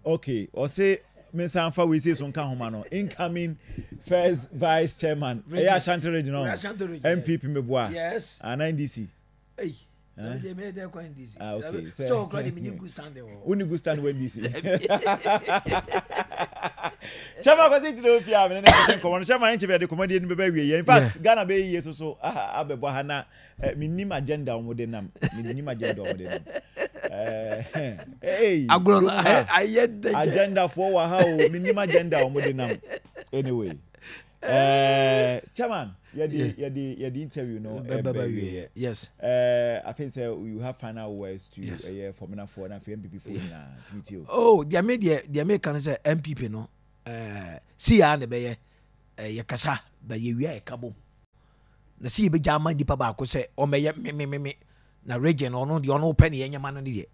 Okay, or say Miss Alpha we say some Kahumano, incoming first vice chairman, Ashanti Regional, MPP Meboa. Yes. And NDC. Hey. They made their coin this. Okay. So, good stand there. Only good stand when DC. Chama ko sit no fia me na ko won chama nche be de comedy ni be wie. In fact, Ghana be yeso so abebo ha na minnim agenda omode nam. Minnim agenda omode nam. Hey. Agro I agenda for wa ha o minnim agenda omode nam. Anyway. Chairman, you the interview no. Yes. I think so you have final words to Formula 4 and MPP for to meet you. Oh, the American say MPP no. See ya ne be ye kasa ba ye wi ekabo. Na see be jama nipa ba ko say o me me na region ono de ono open ye nyama no de.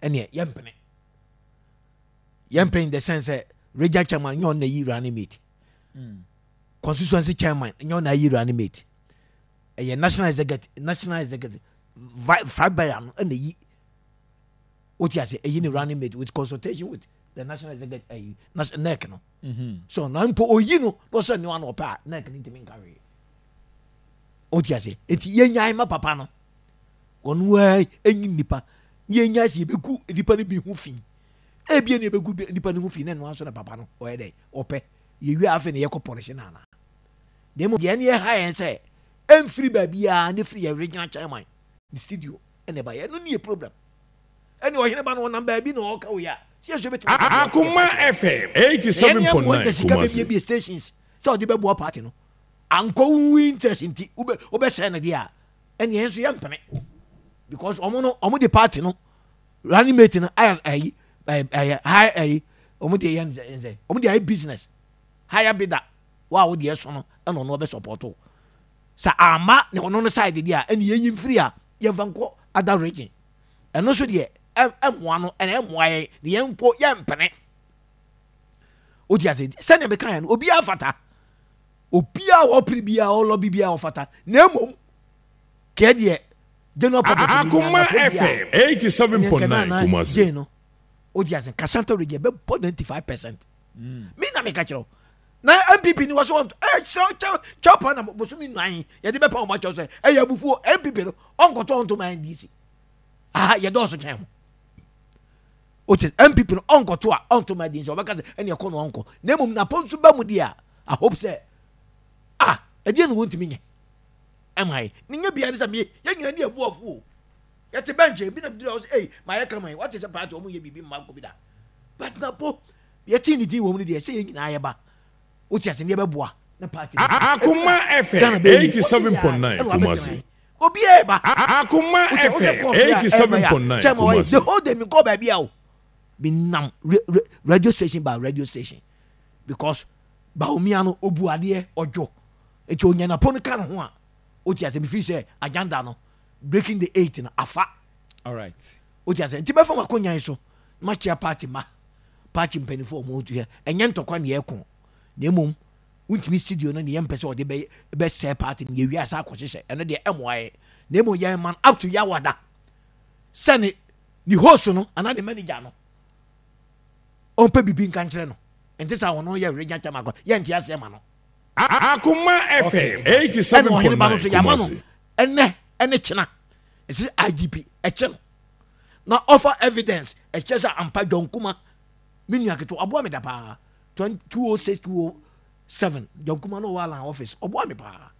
Ene yempene. Yempene in the sense region chairman nyon na yi running mate. Constituency chairman nyon na yi running mate. A national executive five by and the what you say a running mate with consultation with the national executive national neck no. So now po oyino was no one opa neck need to mean carry. What you say it yenya ma papa no. One way enyi nipa yenya si beku nipa ni bi hu fin. E bia ni beku nipa ni hu fin na no so na papa no o dey ope ye wi afa na ye ko polish na na. Demo ye ne ha yen say free baby ne free original chairman the studio and ba ye no nie problem any Oheneba no number bi no ka wo ya see so beti Akoma FM 87.9 Kumasi stations so the be bo party no anko interest nti obe say na dia any enso ye mpene because omo the party no running mate no high omo the yen omo the business higher bidder wow the so no and no be support sa ama ne ono no side dia ene yenyim free a ye vanko other region eno so de emwa no ene emwa ye ne yempo ye mpene odi ase se ne be kan no obi afata obi a wo pribia o lo bibia o fata na emom ke de general public Akoma FM 87.9 Kumasi no odi ase Kasanta region be 95%. Me na me ka kiro na MPP ni was want chop na bosumi nwan ye de be pa o ma cho say e ya bufu MPP no onkoto onto man DC ye do so chen o te MPP no onkoto a onto man DC o be ka say ene e ko no onko na mum na ponsu ba mu dia I hope say e de no wontimi nye emai ni nya bia ni say ye nyina ni abu ofu ye te benche bi na bi o say my Akoma what is a part o mu ye bibi ma ko bi da but na po ye ti ni di wo mu ni de say ye nyina ye ba Uti ase ne beboa na party Akoma FM 87.9 Kumasi obi e ba Akoma FM 87.9 the whole day me go baby o be nam radio station by radio station because ba omiano obu ade ojo eti onya na pon kan ho a uti ase me fi say agenda no breaking the 8 na afa all right uti ase ti be fo makonya so ma chia party party mpenifo mo tu here enye ntokwa na ye ko nemum untimi studio no ne yempese o de be say party ne wi asa akohye eno de emoaye nemu ye man up to yawada sane ni host no ana the manager no on pe bibi nkan kire no enti sa wono ye region chairman ye nti ase ma no Akoma FM 87.9 Kumasi ene chena esi IGP eche na offer evidence eche sa ampa jonkuma minu aketo abo me da pa 206-207 Jonkuma no wala office obo me pa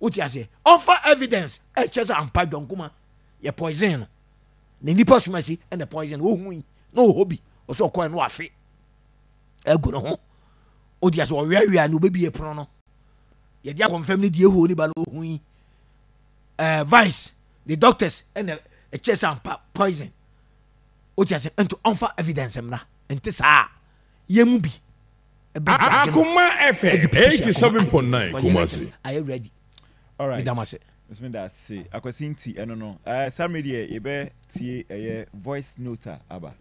uti ase offer evidence e chesa ampa Jonkuma ye poison no ne nipa sumasi and the poison ohun no hobi o so ko no afi egu no ho uti ase o wi no bebi e prono no ye dia confirm ni die ho ni ba no ohun vice the doctors and the chesa ampa poison uti ase into offer evidence emna enti sa yemu bi Akoma FM 87.9 Kumasi. Are you ready? All right. Bismillah say Akwasi Nti no. Some media ebe tie voice note aba.